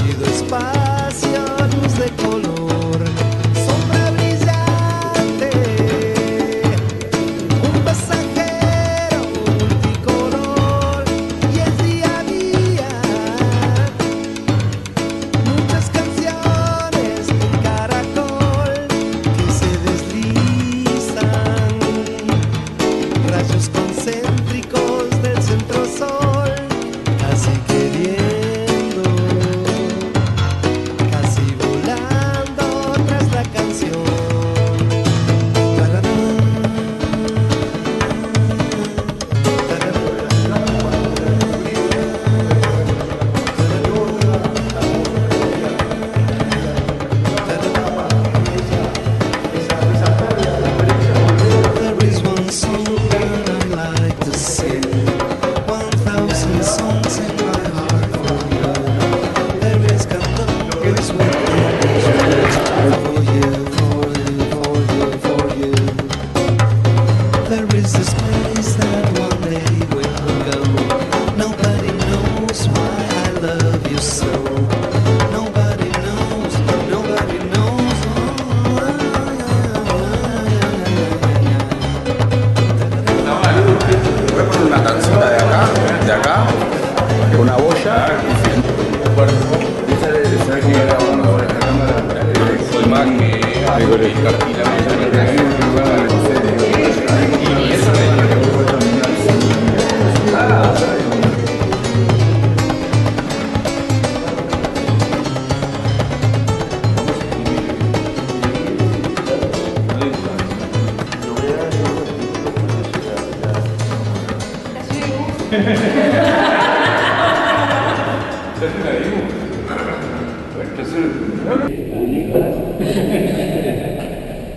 Sólido espacio, luz de color, sombra brillante, un pasajero multicolor y el día a día. Muchas canciones de un caracol que se deslizan, rayos concéntricos del centro sol, casi queriendo, casi volando tras la canción. There is one song that I like to sing, 1,000 songs in my heart for you. There is candles with angels for you, for you, for you, for you. There is this place that one day will go. Nobody knows why I love you so. Nobody knows, nobody knows. Voy a poner una tancita de acá, una boya. Soy más que algo de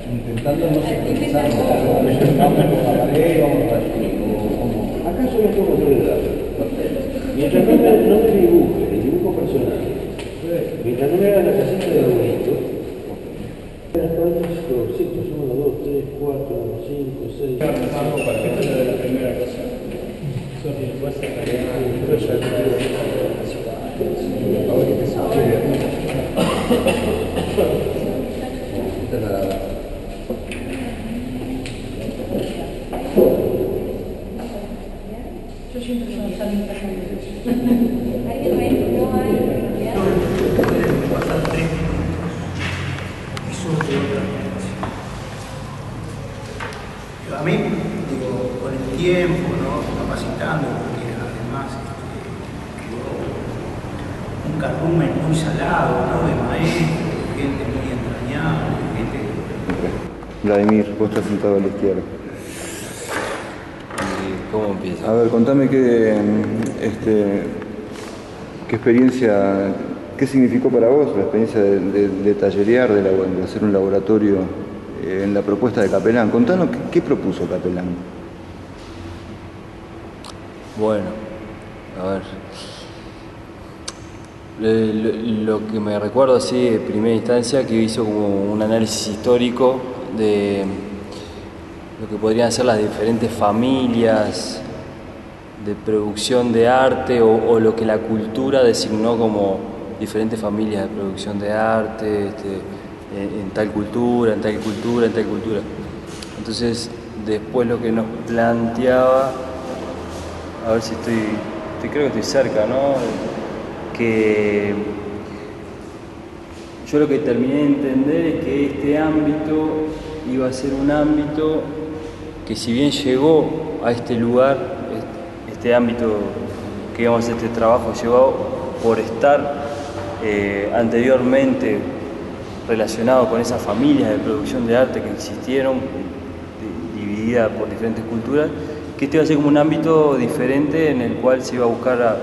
Intentando no sincronizar, vamos a la pared, vamos a acá solo tengo tres datos. Mientras no me dibuje, el dibujo personal, mientras no me haga la casita de abuelito, las cuantas cositas, 1, 2, 3, 4, 5, 6. Algo para que de la primera cosa. Yo siento que no salen hay de ver, no hay. Bastante visual. A mí, digo, con el tiempo, ¿no? Capacitando, porque además un cardumen muy salado, ¿no? De maestros, de gente muy entrañable, gente. Vladimir, vos estás sentado a la izquierda. ¿Cómo empieza? A ver, contame qué experiencia, qué significó para vos la experiencia de tallerear, de hacer un laboratorio en la propuesta de Capelán. Contanos qué propuso Capelán. Bueno, a ver. Lo que me recuerdo así de primera instancia, que hizo como un análisis histórico de lo que podrían ser las diferentes familias de producción de arte o lo que la cultura designó como diferentes familias de producción de arte, en tal cultura, en tal cultura, en tal cultura. Entonces, después lo que nos planteaba, a ver si creo que estoy cerca, ¿no? Que yo lo que terminé de entender es que este ámbito iba a ser un ámbito que, si bien llegó a este lugar, este ámbito que íbamos a hacer este trabajo, llegó por estar anteriormente relacionado con esas familias de producción de arte que existieron, divididas por diferentes culturas, que este iba a ser como un ámbito diferente en el cual se iba a buscar a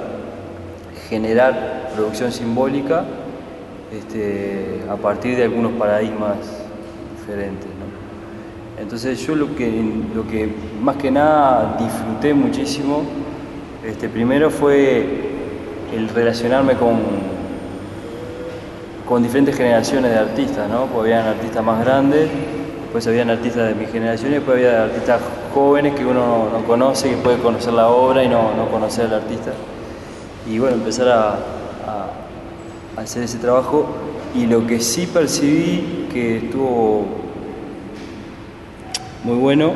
generar producción simbólica a partir de algunos paradigmas diferentes, ¿no? Entonces yo lo que más que nada disfruté muchísimo, primero fue el relacionarme con diferentes generaciones de artistas, ¿no? Porque habían artistas más grandes, después habían artistas de mi generación y después había artistas jóvenes que uno no conoce, que puede conocer la obra y no conocer al artista. Y bueno, empezar hacer ese trabajo, y lo que sí percibí que estuvo muy bueno,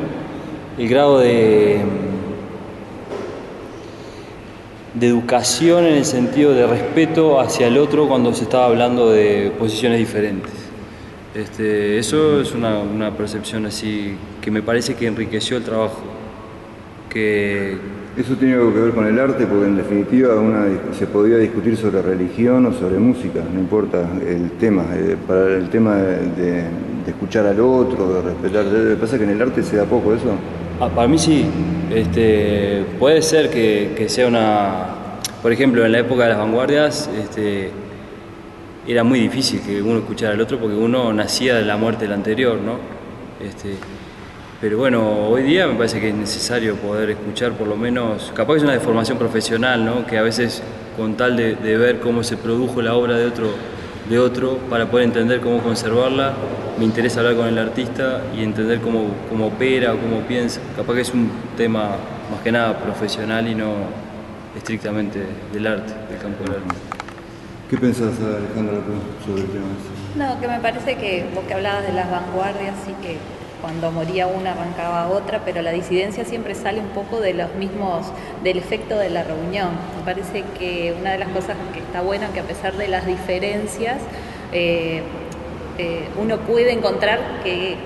el grado de educación en el sentido de respeto hacia el otro cuando se estaba hablando de posiciones diferentes. Eso es una percepción así que me parece que enriqueció el trabajo. Eso tiene algo que ver con el arte, porque en definitiva se podía discutir sobre religión o sobre música, no importa el tema. Para el tema de escuchar al otro, de respetar, ¿le pasa que en el arte se da poco eso? Para mí sí. Puede ser que sea una... Por ejemplo, en la época de las vanguardias era muy difícil que uno escuchara al otro porque uno nacía de la muerte del anterior, ¿no? Pero bueno, hoy día me parece que es necesario poder escuchar por lo menos, capaz que es una deformación profesional, ¿no? Que a veces con tal de ver cómo se produjo la obra de otro para poder entender cómo conservarla, me interesa hablar con el artista y entender cómo opera o cómo piensa. Capaz que es un tema más que nada profesional y no estrictamente del arte, del campo del arte. ¿Qué pensás, Alejandra, sobre el tema? No, que me parece que vos que hablabas de las vanguardias, sí, que cuando moría una arrancaba otra, pero la disidencia siempre sale un poco de los mismos, del efecto de la reunión. Me parece que una de las cosas que está buena, que a pesar de las diferencias, uno puede encontrar que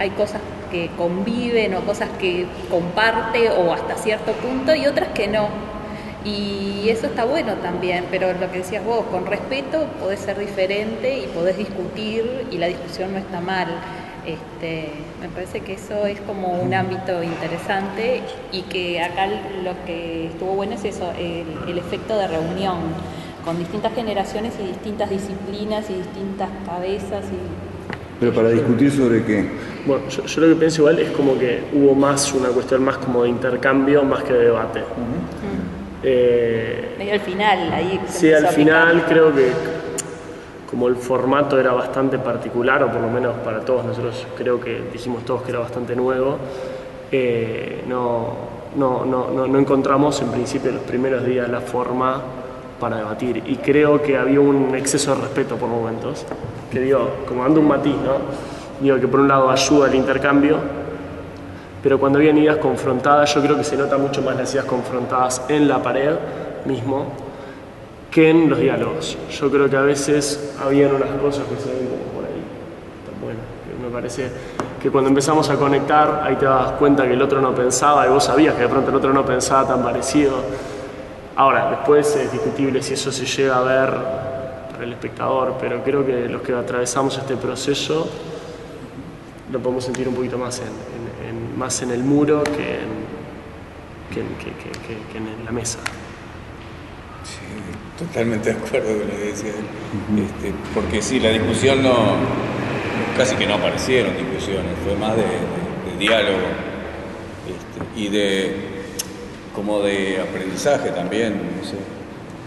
hay cosas que conviven o cosas que comparte o hasta cierto punto y otras que no. Y eso está bueno también, pero lo que decías vos, con respeto podés ser diferente y podés discutir y la discusión no está mal. Me parece que eso es como un ámbito interesante y que acá lo que estuvo bueno es eso, el efecto de reunión con distintas generaciones y distintas disciplinas y distintas cabezas. ¿Pero para discutir sobre qué? Bueno, yo lo que pienso igual es como que hubo más una cuestión más como de intercambio más que de debate. Y al final, ahí sí, al final creo que como el formato era bastante particular, o por lo menos para todos nosotros creo que dijimos todos que era bastante nuevo, no encontramos en principio los primeros días la forma para debatir, y creo que había un exceso de respeto por momentos, que digo, como dando un matiz, ¿no? Digo que por un lado ayuda al intercambio, pero cuando habían ideas confrontadas, yo creo que se nota mucho más las ideas confrontadas en la pared mismo que en los diálogos. Yo creo que a veces habían unas cosas que se ven como por ahí, tan buenas, que me parece que cuando empezamos a conectar, ahí te das cuenta que el otro no pensaba y vos sabías que de pronto el otro no pensaba tan parecido. Ahora, después es discutible si eso se llega a ver para el espectador, pero creo que los que atravesamos este proceso lo podemos sentir un poquito más más en el muro que en la mesa. Sí, totalmente de acuerdo con lo que decía él. Porque sí, la discusión casi que no aparecieron discusiones, fue más de diálogo y como de aprendizaje también, no sé,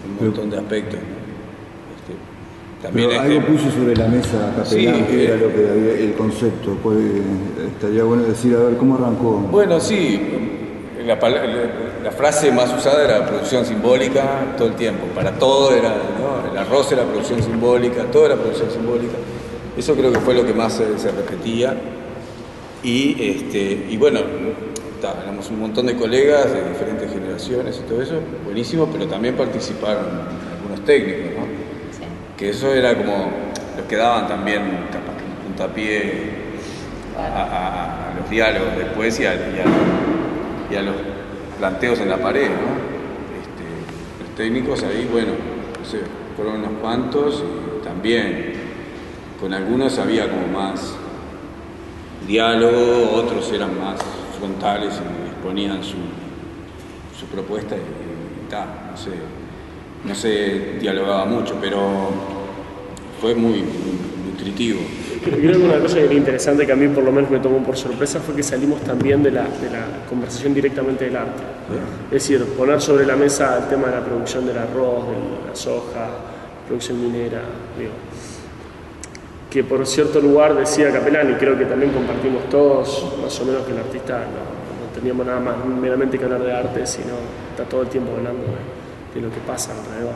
un montón de aspectos, ¿no? También pero algo puso sobre la mesa Capelán, sí, que era lo que había, el concepto. Estaría bueno decir, a ver, ¿cómo arrancó? Bueno, sí, la frase más usada era producción simbólica todo el tiempo. Para todo era, ¿no? El arroz era producción simbólica, todo era producción simbólica. Eso creo que fue lo que más se repetía. Y bueno, éramos un montón de colegas de diferentes generaciones y todo eso, buenísimo, pero también participaron algunos técnicos, ¿no? Que eso era como los que daban también capaz que un puntapié a los diálogos después y a los planteos en la pared, ¿no? Los técnicos ahí, bueno, no sé, fueron unos cuantos y también con algunos había como más diálogo, otros eran más frontales y exponían su propuesta y tal, no se dialogaba mucho, pero fue muy nutritivo. Creo que una cosa que era interesante que a mí por lo menos me tomó por sorpresa fue que salimos también de la conversación directamente del arte. Es decir, poner sobre la mesa el tema de la producción del arroz, de la soja, producción minera, digo, que por cierto lugar decía Capelán, y creo que también compartimos todos, más o menos, que el artista no teníamos nada más meramente que hablar de arte, sino está todo el tiempo hablando de lo que pasa alrededor.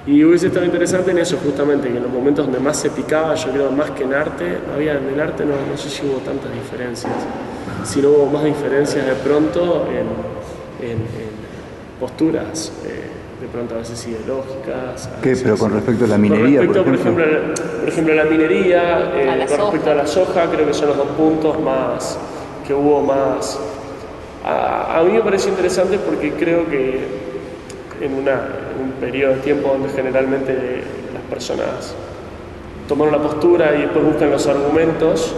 Y hubiese estado interesante en eso, justamente, que en los momentos donde más se picaba, yo creo más que en arte, en el arte no sé si hubo tantas diferencias, sino hubo más diferencias de pronto en posturas, de pronto a veces ideológicas. ¿Qué? Pero con respecto a la minería, por ejemplo, la minería, con respecto a la soja, creo que son los dos puntos más, que hubo más. A mí me pareció interesante porque creo que en un periodo de tiempo donde generalmente las personas toman una postura y después buscan los argumentos,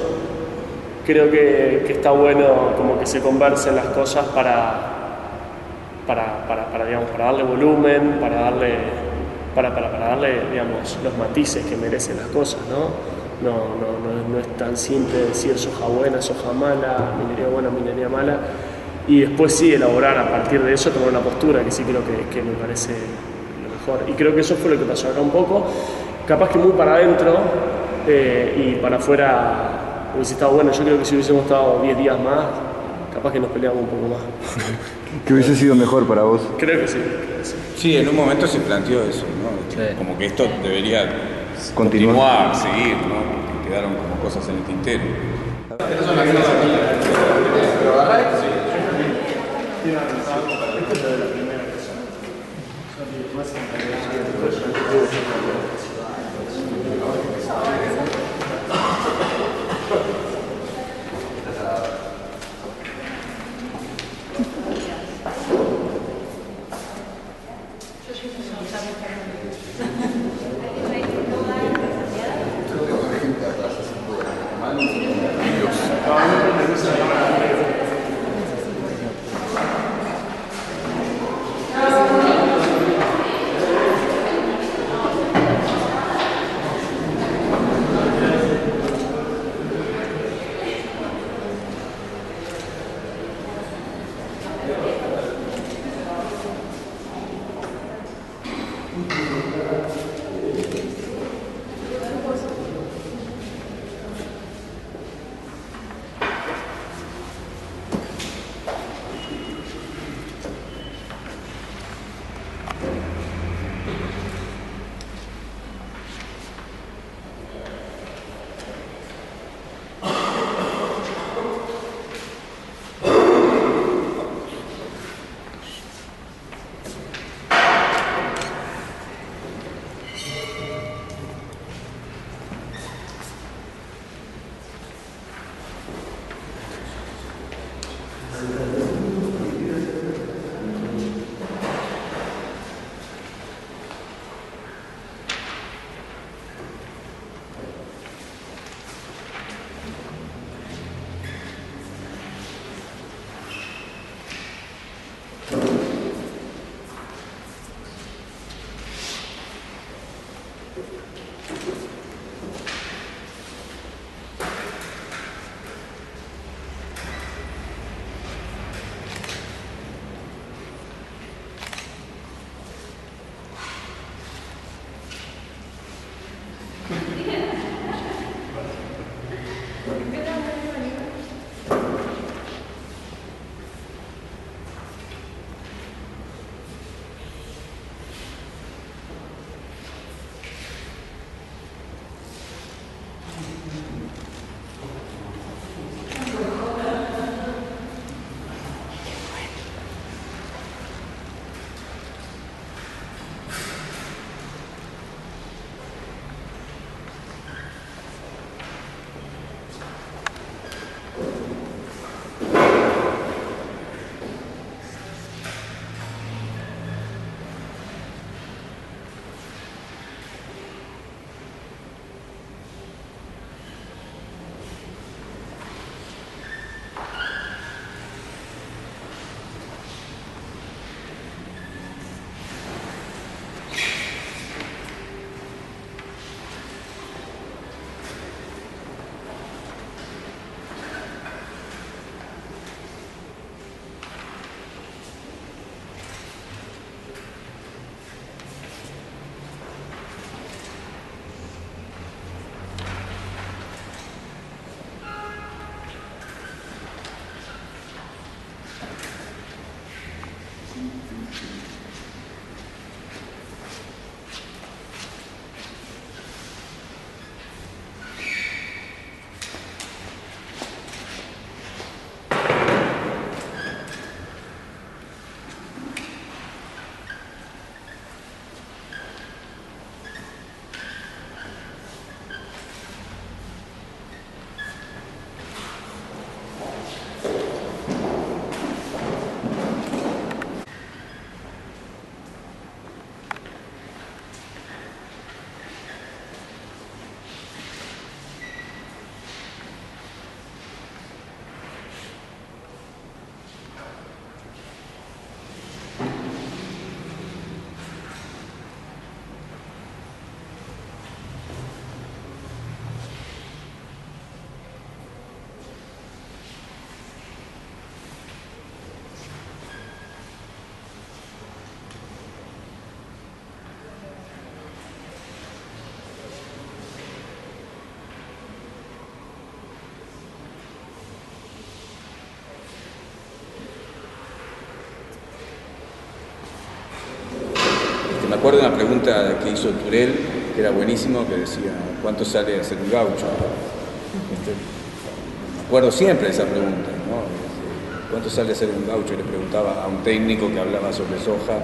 creo que está bueno como que se conversen las cosas para darle volumen, para darle digamos, los matices que merecen las cosas, ¿no? No es tan simple decir soja buena, soja mala, minería buena, minería mala, y después sí elaborar a partir de eso, tomar una postura, que sí creo que me parece lo mejor. Y creo que eso fue lo que pasó acá un poco, capaz que muy para adentro y para afuera hubiese estado bueno. Yo creo que si hubiésemos estado 10 días más, capaz que nos peleamos un poco más. ¿Qué hubiese sido mejor para vos? Creo que sí. Sí, en un momento se planteó eso, ¿no? Sí. Como que esto debería continuar, seguir, ¿no? Porque quedaron como cosas en el tintero. acuerdo una pregunta que hizo Turel, que era buenísimo, que decía, ¿cuánto sale hacer un gaucho? Me acuerdo siempre de esa pregunta, ¿no? ¿Cuánto sale hacer un gaucho? Le preguntaba a un técnico que hablaba sobre soja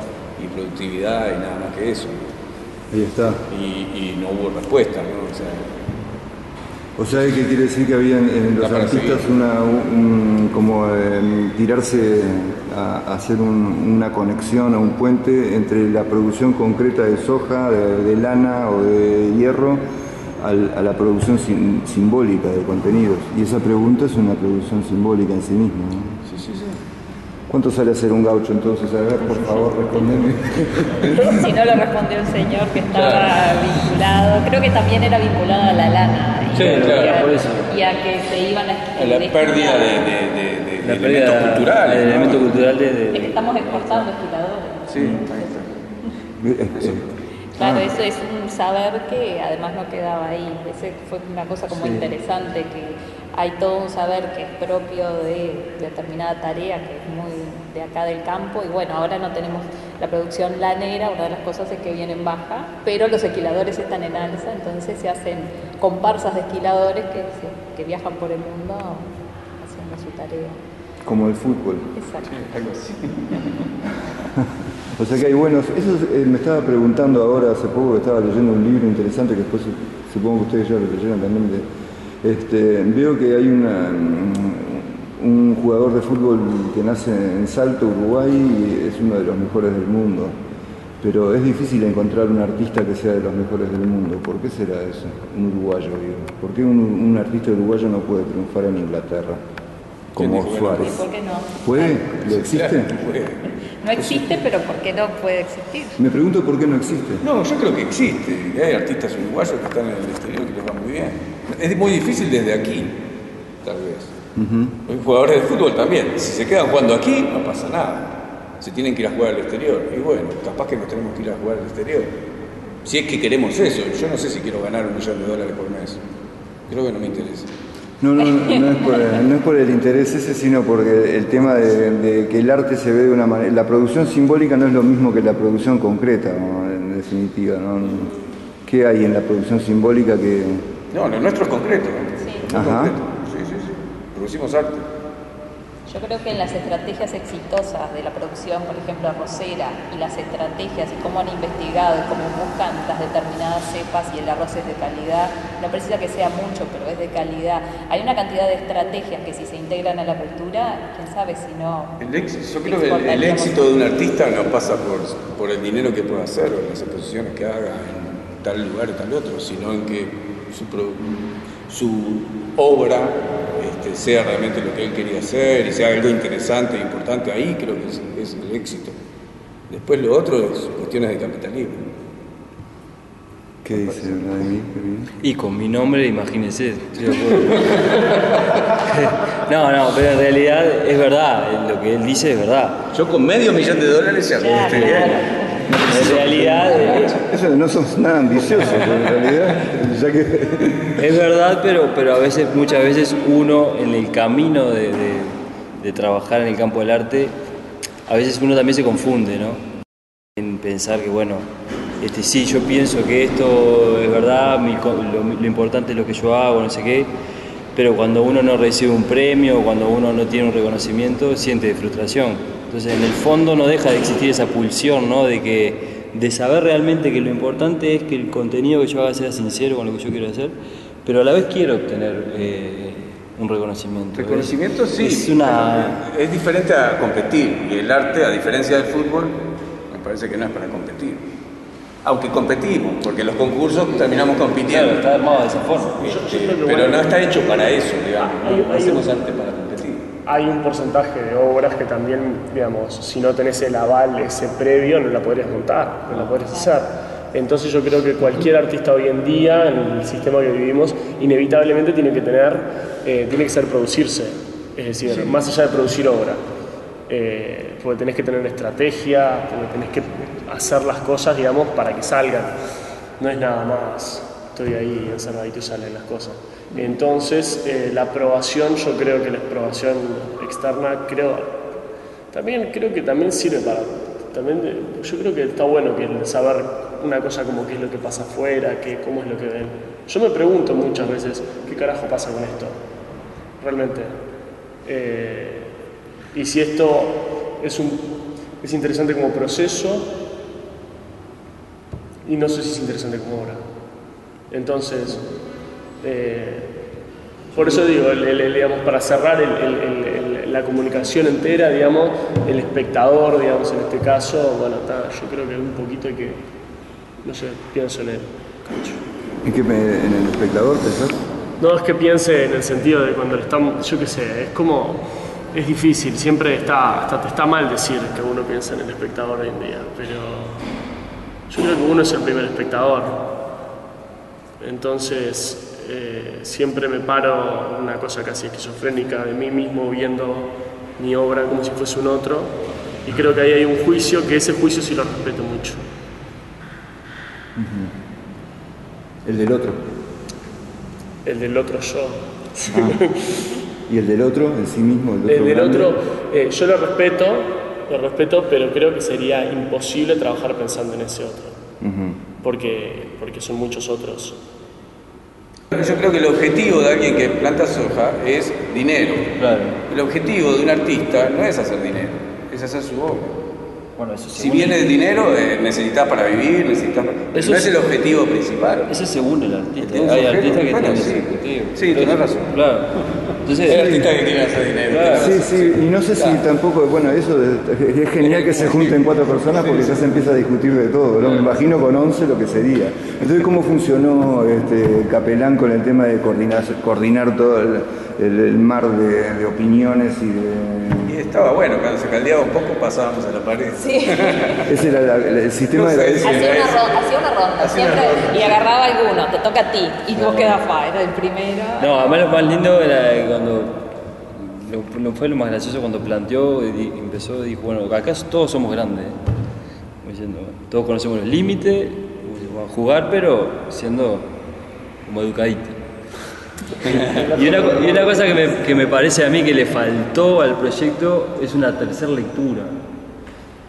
y productividad y nada más que eso. Ahí está. Y no hubo respuesta, ¿no? O sea, ¿qué quiere decir que había en los artistas tirarse a hacer una conexión o un puente entre la producción concreta de soja, de lana o de hierro a la producción simbólica de contenidos? Y esa pregunta es una producción simbólica en sí misma, ¿no? Sí. ¿Cuánto sale hacer un gaucho entonces? A ver, por favor, respondeme. Si no lo respondió el señor que estaba vinculado, creo que también era vinculado a la lana. Sí, claro, por eso. Y a que se iban a la pérdida de elementos culturales. El elemento cultural Es que estamos exportando esquiladores. Sí, ahí está. Claro, eso es un saber que además no quedaba ahí. Ese fue una cosa como interesante, que hay todo un saber que es propio de determinada tarea, que es muy de acá del campo, y bueno, ahora no tenemos la producción lanera, una de las cosas es que viene en baja, pero los esquiladores están en alza, entonces se hacen comparsas de esquiladores que viajan por el mundo haciendo su tarea. Como el fútbol. Exacto. Sí, algo así. O sea que hay buenos. Eso me estaba preguntando ahora hace poco, que estaba leyendo un libro interesante que después supongo que ustedes ya lo leyeron también. Veo que hay un jugador de fútbol que nace en Salto, Uruguay, y es uno de los mejores del mundo. Pero es difícil encontrar un artista que sea de los mejores del mundo. ¿Por qué será eso? Un uruguayo, digo. ¿Por qué un artista uruguayo no puede triunfar en Inglaterra? Como Suárez. ¿Y por qué no? ¿Puede? ¿Lo existe? Claro, puede. No existe, pero ¿por qué no puede existir? Me pregunto por qué no existe. No, yo creo que existe. Hay artistas uruguayos que están en el exterior que les va muy bien. Es muy difícil desde aquí, tal vez. Los jugadores de fútbol también. Si se quedan jugando aquí, no pasa nada. Se tienen que ir a jugar al exterior. Y bueno, capaz que nos tenemos que ir a jugar al exterior. Si es que queremos eso. Yo no sé si quiero ganar $1 millón por mes. Creo que no me interesa. No es por el interés ese, sino porque el tema de que el arte se ve de una manera. La producción simbólica no es lo mismo que la producción concreta, ¿no? En definitiva, ¿no? ¿Qué hay en la producción simbólica que...? No, lo nuestro es concreto, ¿no? Sí. Ajá. Concreto. Sí. Producimos arte. Yo creo que en las estrategias exitosas de la producción, por ejemplo, arrocera, y las estrategias y cómo han investigado y cómo buscan las determinadas cepas y el arroz es de calidad, no precisa que sea mucho, pero es de calidad. Hay una cantidad de estrategias que si se integran a la cultura, quién sabe si no... Yo creo que el éxito de un artista no pasa por el dinero que pueda hacer o las exposiciones que haga en tal lugar o tal otro, sino en que su obra sea realmente lo que él quería hacer y sea algo interesante e importante. Ahí creo que es el éxito. Después lo otro es cuestiones de capitalismo. ¿Qué dice Vladimir? Y con mi nombre, imagínense. Estoy de acuerdo. No, pero en realidad es verdad, lo que él dice es verdad. Yo con $500 millones ya estoy bien. En realidad Eso no somos nada ambiciosos, pero en realidad, ya que... es verdad, pero a veces, muchas veces uno en el camino de trabajar en el campo del arte, a veces uno también se confunde, ¿no? En pensar que, bueno, sí, yo pienso que esto es verdad, lo importante es lo que yo hago, no sé qué, pero cuando uno no recibe un premio, cuando uno no tiene un reconocimiento, siente frustración. Entonces, en el fondo no deja de existir esa pulsión, ¿no? De saber realmente que lo importante es que el contenido que yo haga sea sincero con lo que yo quiero hacer, pero a la vez quiero obtener un reconocimiento. Reconocimiento sí, es diferente a competir, y el arte, a diferencia del fútbol, me parece que no es para competir. Aunque competimos, porque en los concursos terminamos compitiendo. Claro, está armado de esa forma. Pero no está hecho para eso, digamos. No hacemos arte para competir. Hay un porcentaje de obras que también, digamos, si no tenés el aval ese previo, no la podrías montar, no la podrías hacer. Entonces yo creo que cualquier artista hoy en día, en el sistema que vivimos, inevitablemente tiene que ser producirse. Es decir, más allá de producir obra. Porque tenés que tener estrategia, porque tenés que hacer las cosas, digamos, para que salgan. No es nada más, estoy ahí encerradito y salen las cosas. Entonces, la aprobación, yo creo que la aprobación externa, creo que también sirve para también yo creo que está bueno que saber una cosa como qué es lo que pasa afuera, cómo es lo que ven. Yo me pregunto muchas veces qué carajo pasa con esto, realmente. Y si esto es interesante como proceso, y no sé si es interesante como obra. Entonces, por eso digo, digamos, para cerrar la comunicación entera, digamos, el espectador, digamos, en este caso, bueno, yo creo que un poquito hay que, no sé, pienso en él. ¿En qué en el espectador pensás? No, es que piense en el sentido de cuando estamos, yo qué sé, es como, es difícil, siempre está mal decir que uno piensa en el espectador hoy en día, pero yo creo que uno es el primer espectador. Entonces, siempre me paro una cosa casi esquizofrénica de mí mismo viendo mi obra como si fuese un otro, y creo que ahí hay un juicio, que ese juicio sí lo respeto mucho. El del otro. El del otro yo. ¿Y el del otro en sí mismo? El del otro, yo lo respeto, pero creo que sería imposible trabajar pensando en ese otro, porque son muchos otros. Yo creo que el objetivo de alguien que planta soja es dinero. Claro. El objetivo de un artista no es hacer dinero, es hacer su obra. Bueno, eso Si viene el dinero, necesitas para vivir, Eso no es el objetivo principal. Eso es según el artista. Es un Hay sujeto, artistas que bueno, tienen sí. ese objetivo. Sí, tenés razón. Claro. Entonces, Hay artistas que quieren hacer dinero. Claro. tenés Sí, razón. sí, y no sé si tampoco, bueno, eso es genial que se junten 4 personas porque ya se empieza a discutir de todo, ¿no? Me imagino con 11 lo que sería. Entonces, ¿cómo funcionó Capelán con el tema de coordinar todo el mar de opiniones y de... Y estaba bueno, cuando se caldeaba un poco pasábamos a la pared. Sí. Ese era el sistema No de sé, la... Hacía una ronda siempre y agarraba alguno, te toca a ti y vos quedás era el primero. no, además lo más lindo era cuando no fue lo más gracioso cuando planteó y empezó, dijo, bueno, acá todos somos grandes, como diciendo, todos conocemos los límites, vamos a jugar, pero siendo como educaditos. Y una cosa que me parece a mí que le faltó al proyecto es una tercera lectura.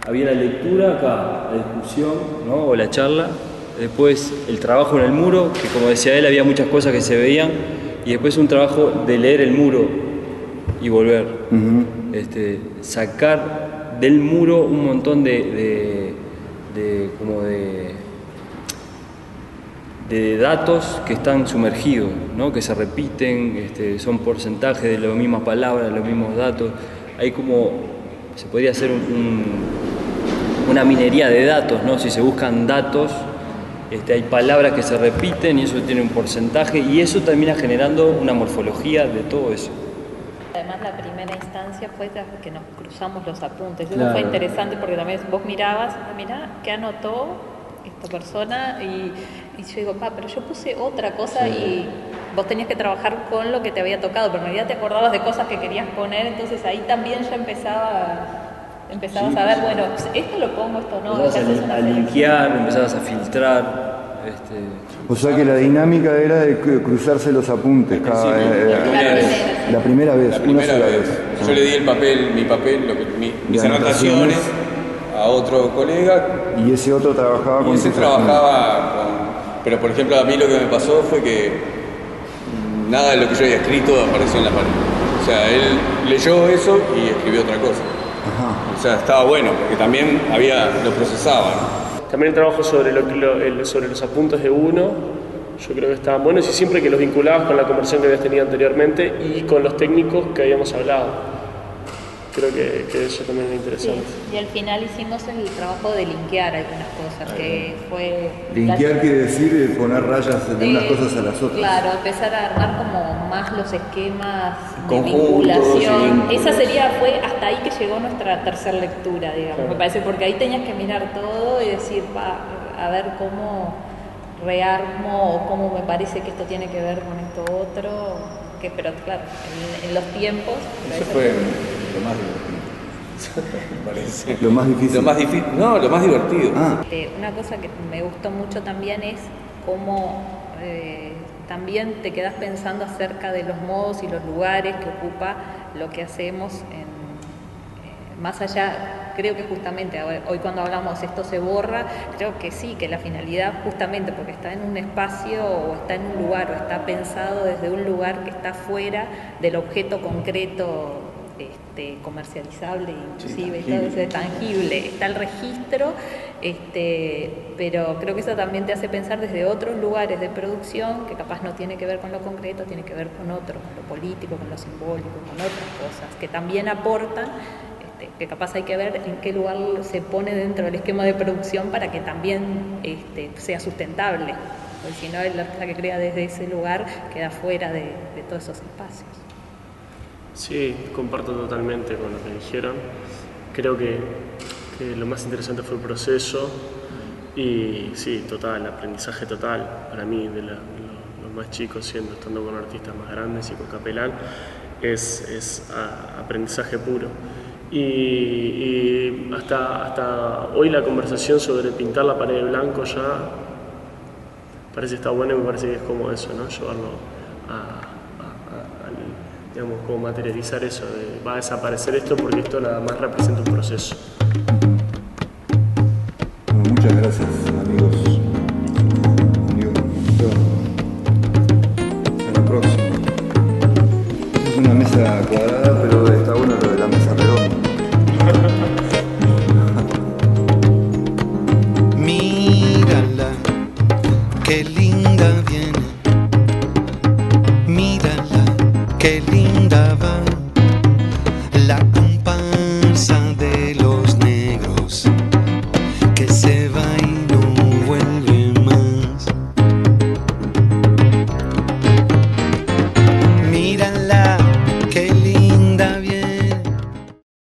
Había la lectura acá, la discusión, ¿no? O la charla, después el trabajo en el muro, que como decía él había muchas cosas que se veían, y después un trabajo de leer el muro y volver. Sacar del muro un montón de datos que están sumergidos, ¿no? Que se repiten, son porcentajes de las mismas palabras, de los mismos datos. Hay como, se podría hacer una minería de datos, ¿no? Si se buscan datos, hay palabras que se repiten y eso tiene un porcentaje y eso termina generando una morfología de todo eso. Además la primera instancia fue que nos cruzamos los apuntes. Eso Claro. fue interesante porque también vos mirabas, mirá, ¿qué anotó esta persona? Y yo digo, pero yo puse otra cosa y vos tenías que trabajar con lo que te había tocado, pero en realidad te acordabas de cosas que querías poner, entonces ahí también ya empezabas a ver, bueno, esto lo pongo, esto no. Empezabas a linkear, empezabas a filtrar. O sea que la dinámica era de cruzarse los apuntes la primera vez. Una sola vez. Yo le di mis anotaciones a otro colega. Y ese otro trabajaba con... Pero por ejemplo a mí lo que me pasó fue que nada de lo que yo había escrito apareció en la pared. O sea, él leyó eso y escribió otra cosa. Ajá. O sea, estaba bueno porque también lo procesaba, ¿no? También el trabajo sobre los apuntes de uno, yo creo que estaban buenos y siempre que los vinculabas con la conversación que habías tenido anteriormente y con los técnicos que habíamos hablado. Creo que eso también es interesante. Sí. Y al final hicimos el trabajo de linkear algunas cosas, que fue... Linkear quiere decir poner rayas de unas cosas a las otras. Claro, empezar a armar como más los esquemas de Conjuntos, vinculación. sí. Esa fue hasta ahí que llegó nuestra tercera lectura, digamos, me parece, porque ahí tenías que mirar todo y decir, a ver cómo rearmo o cómo me parece que esto tiene que ver con esto otro, pero claro, en los tiempos... Eso fue lo más divertido. Me parece. Lo más difícil. Lo más divertido. Una cosa que me gustó mucho también es cómo también te quedas pensando acerca de los modos y los lugares que ocupa lo que hacemos más allá, creo que justamente hoy cuando hablamos esto se borra, creo que sí, que la finalidad justamente porque está en un espacio o está en un lugar o está pensado desde un lugar que está fuera del objeto concreto comercializable, inclusive, sí, todo ese tangible, está el registro, pero creo que eso también te hace pensar desde otros lugares de producción que capaz no tiene que ver con lo concreto, tiene que ver con otro, con lo político, con lo simbólico, con otras cosas que también aportan, que capaz hay que ver en qué lugar se pone dentro del esquema de producción para que también sea sustentable, porque si no el artista que crea desde ese lugar queda fuera de todos esos espacios. Sí, comparto totalmente con lo que dijeron. Creo que lo más interesante fue el proceso y sí, total, aprendizaje total para mí de los más chicos, estando con artistas más grandes y con Capelán, es aprendizaje puro. Y hasta hoy la conversación sobre pintar la pared de blanco ya parece que está buena y me parece que es como eso, ¿no? Llevarlo digamos, como materializar eso, va a desaparecer esto porque esto nada más representa un proceso. Bueno, muchas gracias, amigos. Hasta la próxima. Es una mesa cuadrada, pero está bueno lo de la mesa redonda. Mírala, qué linda viene. Mírala, qué linda va.